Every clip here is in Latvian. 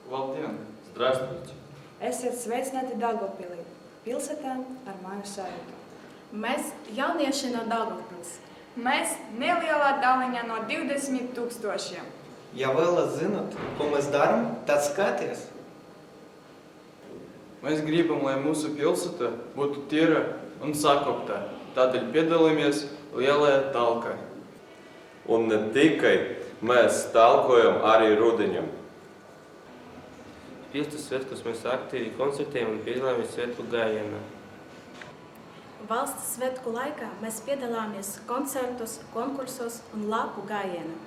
Labdien! Здравствуйте! Esiet sveicināti Daugavpilī, pilsētā ar māju sajūtu. Mēs jaunieši no Daugavpils. Mēs nelielā daļiņā no 20 000. Ja vēlaties zināt, ko mēs darām, tad skaties! Mēs gribam, lai mūsu pilsēta būtu tīra un sakopta, tādēļ piedalāmies lielajā talkā. Un ne tikai mēs talkojam arī rudeņam. Pilsētas svētkos mēs aktīvi koncertējam un piedalāmies svētku gājienā. Valsts svētku laikā mēs piedalāmies koncertos, konkursos un lapu gājienā.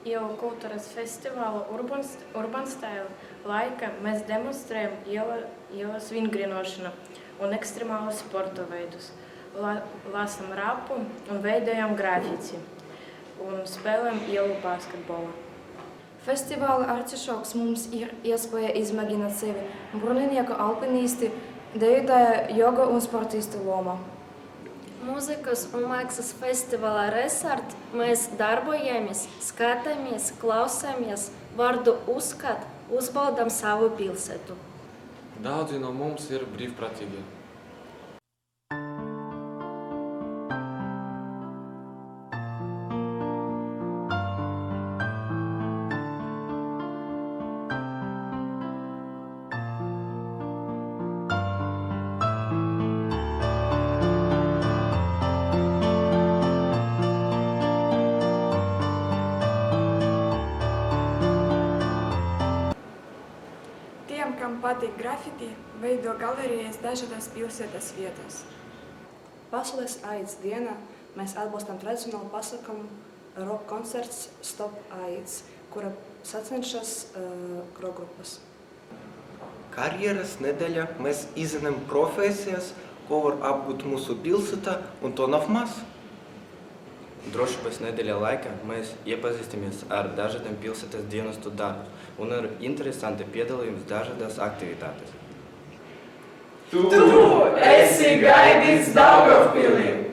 Ielu kultūras festivāla Urban Style laika mēs demonstrējam ielas vingrinošanu un ekstremālus sporta veidus, lasam rapu un veidojam grafiti un spēlējam ielu basketbolu. Festivāla Artišoks mums ir iespēja izmēģināt sevi bruninieku alpinisti, dejotāja, joga un sportistu loma. Mūzikas un mākslas festivālā Resart mēs darbojamies, skatāmies, klausāmies, vārdu uzskat, uzbaudam savu pilsētu. Daudzi no mums ir brīvprātīgi. Tiem, kam patīk grafiti, veido galerijas dažādās pilsētas vietās. Pasaules AIDS dienā mēs atbalstam tradicionālu pasākumu rock koncerts Stop AIDS, kura sacenšas rokgrupas. Karjeras nedēļā mēs izzinām profesijas, ko var apgūt mūsu pilsētā, un to nav maz. Drošības nedēļā laikā mēs iepazīstamies ar dažādiem pilsētas dienestu darbus un ar interesanti piedalījumies dažādās aktivitātes. Tu esi gaidīts Daugavpilī!